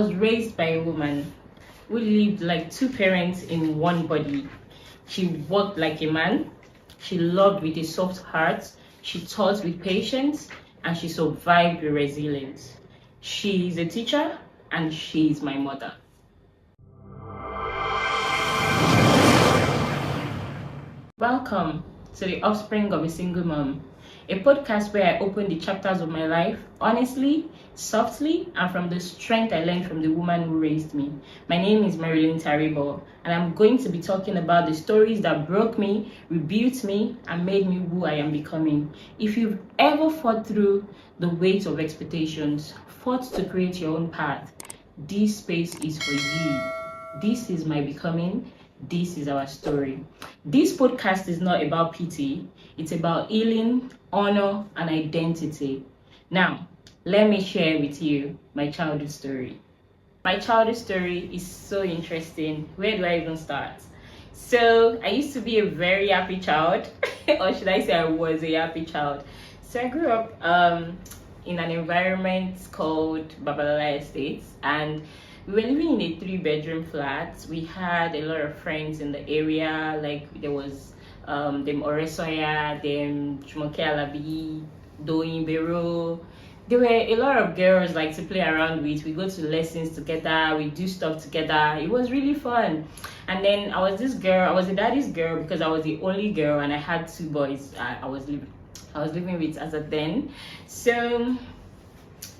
was raised by a woman who lived like two parents in one body. She worked like a man. She loved with a soft heart. She taught with patience, and she survived with resilience. She is a teacher, and she is my mother. Welcome to the Offspring of a Single Mom, a podcast where I open the chapters of my life honestly, softly, and from the strength I learned from the woman who raised me. My name is Marilyn Taribo, and I'm going to be talking about the stories that broke me, rebuilt me, and made me who I am becoming. If you've ever fought through the weight of expectations, fought to create your own path, this space is for you. This is my becoming. This is our story. This podcast is not about pity. It's about healing, honor, and identity. Now, let me share with you my childhood story. My childhood story is so interesting. Where do I even start? So, I used to be a very happy child, or should I say I was a happy child. So, I grew up in an environment called Babalala Estates, and we were living in a 3-bedroom flat. We had a lot of friends in the area, like there was them Oresoya, them Jumoke Alabi, Doyin Bero. There were a lot of girls like to play around with. We go to lessons together, we do stuff together. It was really fun. And then I was a daddy's girl because I was the only girl and I had 2 boys I was living with as at then. So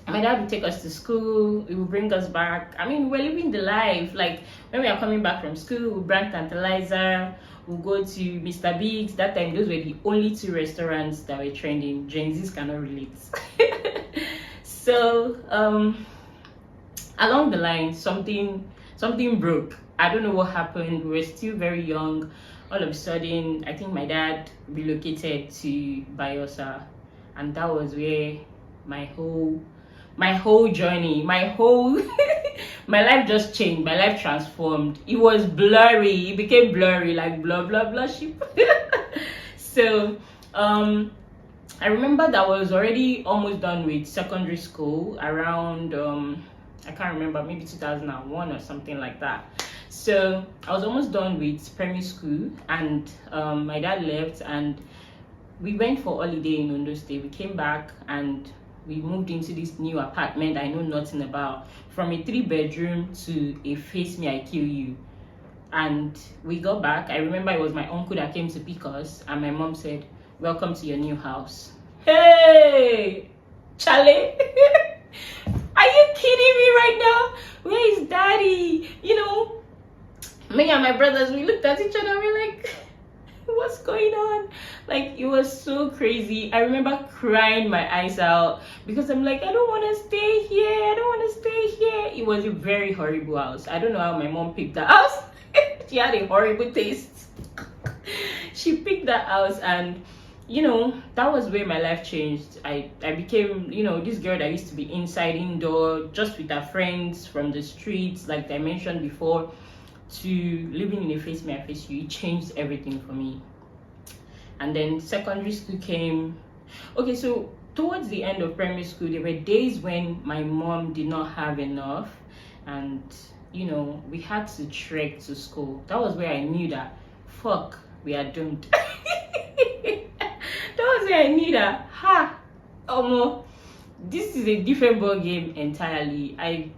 my dad would take us to school, he would bring us back. I mean, we're living the life. Like, when we are coming back from school, we bring Tantalizer, we'll go to Mr. Biggs. That time, those were the only 2 restaurants that were trending. Gen Zs cannot relate. So, along the line, something broke. I don't know what happened. We were still very young. All of a sudden, I think my dad relocated to Bayelsa. And that was where my whole journey, my life just changed. My life transformed. It was blurry. It became blurry, like blah blah blah sheep. So I remember that I was already almost done with secondary school around I can't remember, maybe 2001 or something like that. So I was almost done with primary school, and my dad left, and we went for holiday in Ondo State. We came back and we moved into this new apartment I know nothing about, from a 3-bedroom to a face me I kill you. And we got back. I remember it was my uncle that came to pick us, and my mom said, "Welcome to your new house." Hey, Charlie. Are you kidding me right now? Where is daddy? You know, me and my brothers, we looked at each other and we're like, what's going on? Like, it was so crazy. I remember crying my eyes out because I'm like, I don't want to stay here. It was a very horrible house. I don't know how my mom picked that house. She had a horrible taste. She picked that house, and you know, that was where my life changed. I became, you know, this girl that used to be inside, indoor, just with her friends from the streets, like I mentioned before, to living in a face me I face you. It changed everything for me. And then secondary school came. Okay, so towards the end of primary school, there were days when my mom did not have enough, and you know, we had to trek to school. That was where I knew that fuck, we are doomed. That was where I knew that this is a different ball game entirely. I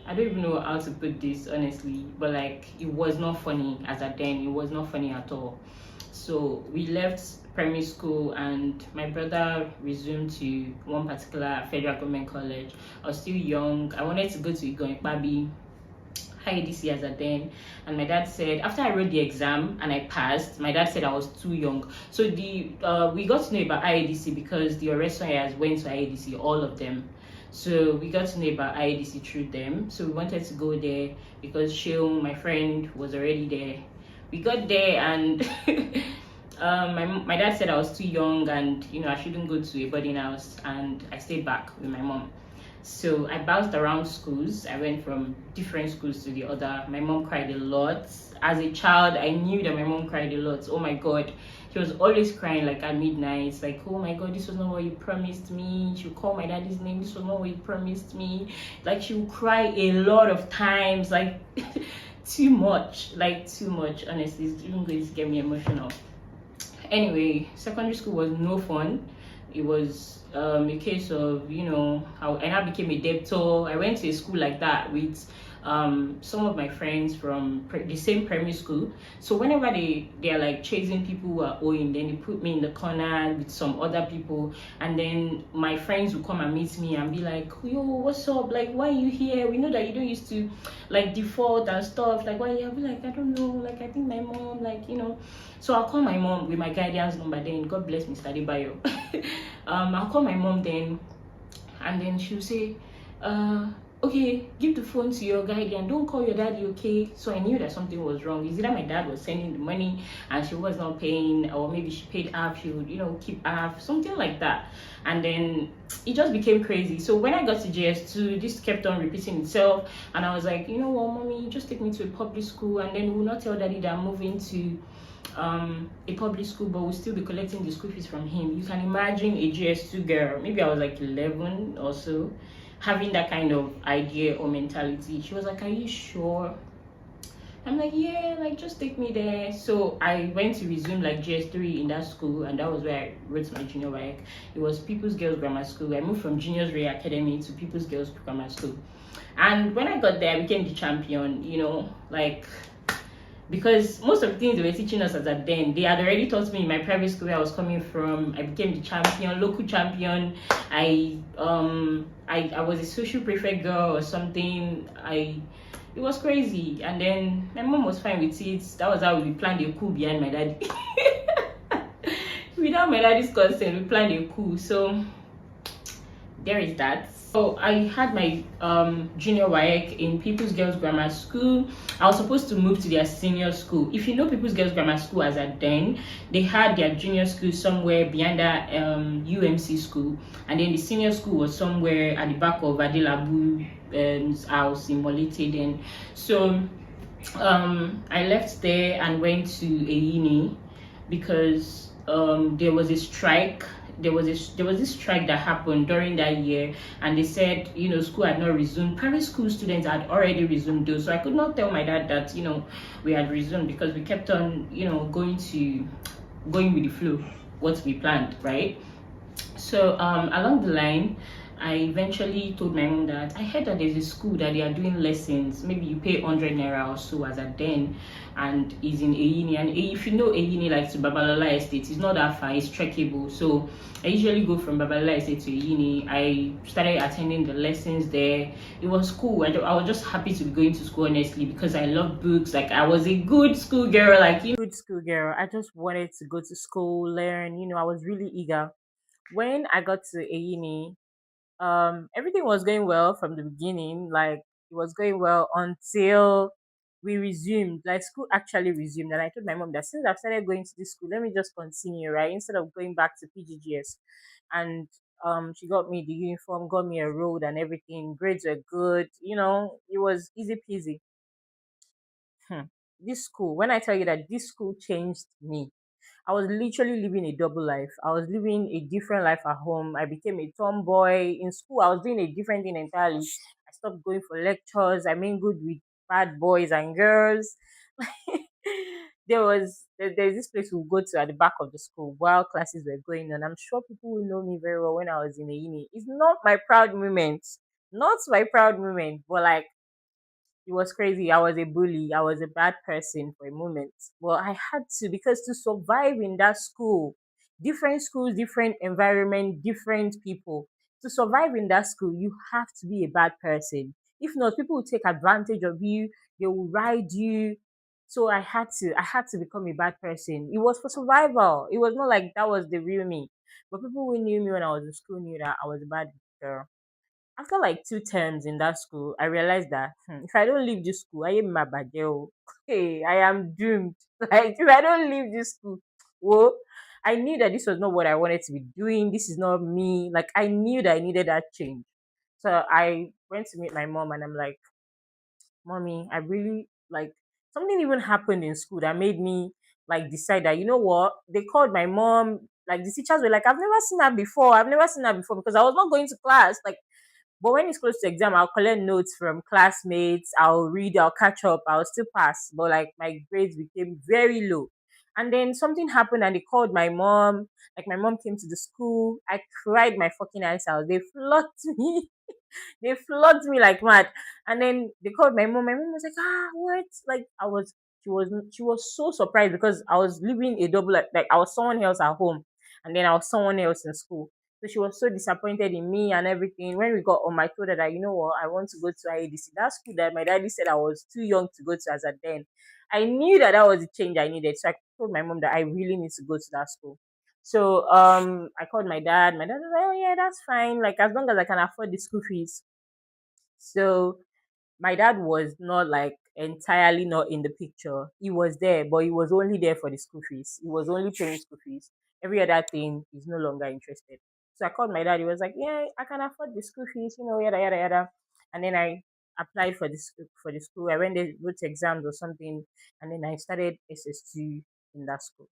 don't even know how to put this honestly, but like, it was not funny as at then. It was not funny at all. So we left primary school, and my brother resumed to one particular federal government college. I was still young. I wanted to go to Igon Babi high this year as at then, and my dad said, after I wrote the exam and I passed, my dad said I was too young. So we got to know about IADC because the Oresoyas went to IADC, all of them. So we got to know about IADC through them. So we wanted to go there because Sheung, my friend, was already there. We got there, and my dad said I was too young, and you know, I shouldn't go to a boarding house, and I stayed back with my mom. So I bounced around schools. I went from different schools to the other. My mom cried a lot. As a child, I knew that my mom cried a lot. Oh my God. She was always crying like at midnight. It's like, oh my god, this was not what you promised me. She would call my daddy's name. This was not what you promised me. Like she would cry a lot of times, like too much, like too much. Honestly, it's even going to get me emotional. Anyway, secondary school was no fun. It was a case of, how I now became a debtor. I went to a school like that with some of my friends from the same primary school. So whenever they're like chasing people who are owing, then they put me in the corner with some other people, and then my friends will come and meet me and be like, yo, what's up, like why are you here? We know that you don't used to like default and stuff, like why are you? I'll be like, I don't know, like I think my mom, like so I'll call my mom with my guardian's number. Then God bless Mr. Adebayo. I'll call my mom then, and then she'll say, okay, give the phone to your guardian, don't call your daddy, okay? So I knew that something was wrong. Is either my dad was sending the money and she was not paying, or maybe she paid half, she would keep half, something like that. And then it just became crazy. So when I got to JS2, this kept on repeating itself, and I was like, you know what, mommy, just take me to a public school, and then we'll not tell daddy that I'm moving to a public school, but we'll still be collecting the school fees from him. You can imagine a GS2 girl, maybe I was like 11 or so, having that kind of idea or mentality. She was like, are you sure? I'm like, yeah, like just take me there. So I went to resume like GS3 in that school, and that was where I wrote my junior work. It was People's Girls Grammar School. I moved from Juniors Ray Academy to People's Girls Grammar School. And when I got there, I became the champion, like, because most of the things they were teaching us as at then, they had already taught me in my private school where I was coming from. I became the champion, local champion. I was a social prefect girl or something. It was crazy. And then my mom was fine with it. That was how we planned a coup behind my daddy. Without my daddy's consent, we planned a coup. So there is that. So I had my junior WAEC in People's Girls Grammar School. I was supposed to move to their senior school. If you know People's Girls Grammar School as at then, they had their junior school somewhere behind that UMC school, and then the senior school was somewhere at the back of Adelabu's house in Molite then. So I left there and went to Eyini because there was a strike. There was this strike that happened during that year, and they said school had not resumed. Private school students had already resumed though, so I could not tell my dad that we had resumed, because we kept on going with the flow, what we planned, right? So along the line, I eventually told my mom that I heard that there's a school that they are doing lessons. Maybe you pay 100 naira or so as at then, and is in Eyini. And if you know Eyini, like to Babalola Estate, it's not that far, it's trekkable. So I usually go from Babalola Estate to Eyini. I started attending the lessons there. It was cool. I was just happy to be going to school, honestly, because I love books. Like I was a good school girl, good school girl. I just wanted to go to school, learn. I was really eager. When I got to Eyini, everything was going well from the beginning. Like it was going well until we resumed, like school actually resumed. And I told my mom that since I've started going to this school, let me just continue, right, instead of going back to PGGS. And she got me the uniform, got me a road and everything. Grades were good, it was easy peasy. This school, when I tell you that this school changed me, I was literally living a double life. I was living a different life at home. I became a tomboy. In school, I was doing a different thing entirely. I stopped going for lectures. I mingled with bad boys and girls. There's this place we go to at the back of the school while classes were going on. I'm sure people will know me very well when I was in the uni. It's not my proud moment. Not my proud moment, but like it was crazy. I was a bully. I was a bad person for a moment. Well, I had to, because to survive in that school, different schools, different environment, different people. To survive in that school, you have to be a bad person. If not, people will take advantage of you. They will ride you. So I had to become a bad person. It was for survival. It was not like that was the real me. But people who knew me when I was in school knew that I was a bad girl. After like 2 terms in that school, I realized that if I don't leave this school, I am my badeo. Hey, I am doomed. Like if I don't leave this school, whoa, I knew that this was not what I wanted to be doing. This is not me. Like I knew that I needed that change. So I went to meet my mom and I'm like, Mommy, I really like something even happened in school that made me like decide that, you know what, they called my mom. Like the teachers were like, I've never seen her before. I've never seen her before because I was not going to class. Like, but when it's close to exam, I'll collect notes from classmates. I'll read. I'll catch up. I'll still pass. But like my grades became very low. And then something happened, and they called my mom. Like my mom came to the school. I cried my fucking eyes out. They flogged me. They flogged me like mad. And then they called my mom. My mom was like, ah, what? Like she was so surprised because I was living a double, like I was someone else at home, and then I was someone else in school. So she was so disappointed in me and everything. When we got home, I told her that, you know what, I want to go to IADC. That school that my daddy said I was too young to go to as at then. I knew that that was the change I needed. So I told my mom that I really need to go to that school. So I called my dad. My dad was like, oh yeah, that's fine. Like as long as I can afford the school fees. So my dad was not like entirely not in the picture. He was there, but he was only there for the school fees. He was only paying school fees. Every other thing, he's no longer interested. So I called my dad. He was like, "Yeah, I can afford the school fees, yada yada yada." And then I applied for the school. I went there, wrote exams or something, and then I started SS2 in that school.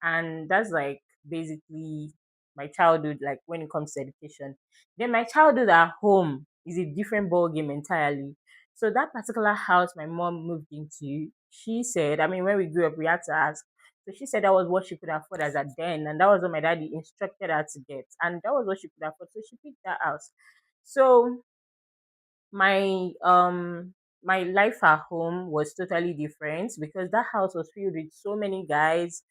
And that's like basically my childhood, like when it comes to education. Then my childhood at home is a different ball game entirely. So that particular house my mom moved into, she said, I mean, when we grew up, we had to ask. So she said that was what she could afford as at then, and that was what my daddy instructed her to get, and that was what she could afford. So she picked that house. So my my life at home was totally different because that house was filled with so many guys.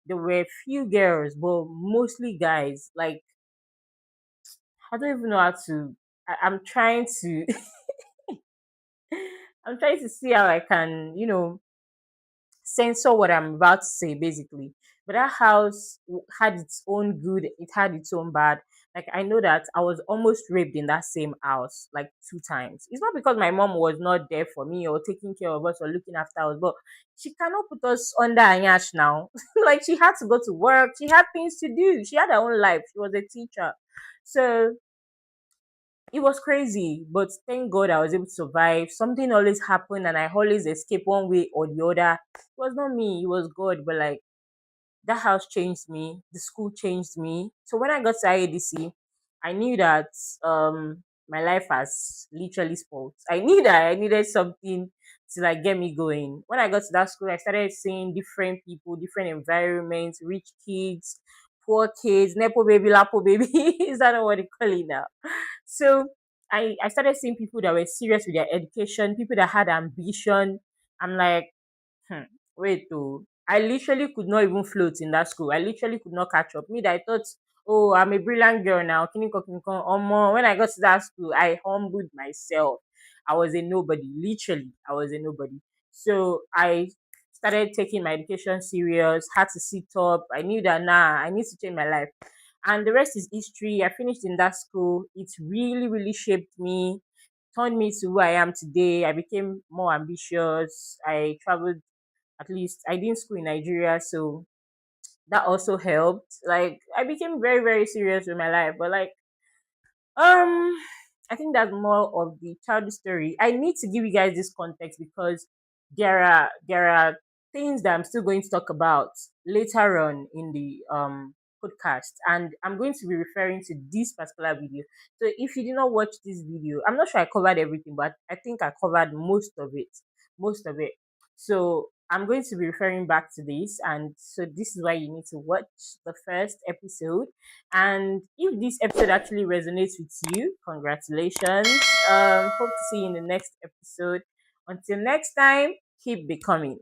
There were few girls, but mostly guys. Like I don't even know how to. I'm trying to. I'm trying to see how I can, censor what I'm about to say, basically. But that house had its own good. It had its own bad. Like I know that I was almost raped in that same house like two times. It's not because my mom was not there for me or taking care of us or looking after us, but she cannot put us under a yash now. Like she had to go to work. She had things to do. She had her own life. She was a teacher. So it was crazy, but thank God I was able to survive. Something always happened and I always escape one way or the other. It was not me, it was God, but like that house changed me, the school changed me. So when I got to IADC, I knew that my life has literally spoiled. I knew that I needed something to like get me going. When I got to that school, I started seeing different people, different environments, rich kids, poor kids, nepo baby, lapo baby. Is that not what they call it now? So I started seeing people that were serious with their education, people that had ambition. I'm like, hmm, wait, though. I literally could not even float in that school. I literally could not catch up. Me, that I thought, oh, I'm a brilliant girl now. Kiniko, kiniko. When I got to that school, I humbled myself. I was a nobody. Literally, I was a nobody. So I started taking my education serious, had to sit up. I knew that, nah, I need to change my life. And the rest is history. I finished in that school. It really, really shaped me, turned me to who I am today. I became more ambitious. I traveled, at least I didn't school in Nigeria, so that also helped. Like I became very, very serious with my life. But like um, I think that's more of the childish story. I need to give you guys this context because there are things that I'm still going to talk about later on in the podcast, and I'm going to be referring to this particular video. So if you did not watch this video, I'm not sure I covered everything, but I think I covered most of it. Most of it. So I'm going to be referring back to this, and so this is why you need to watch the first episode. And if this episode actually resonates with you, congratulations. Hope to see you in the next episode. Until next time, keep becoming.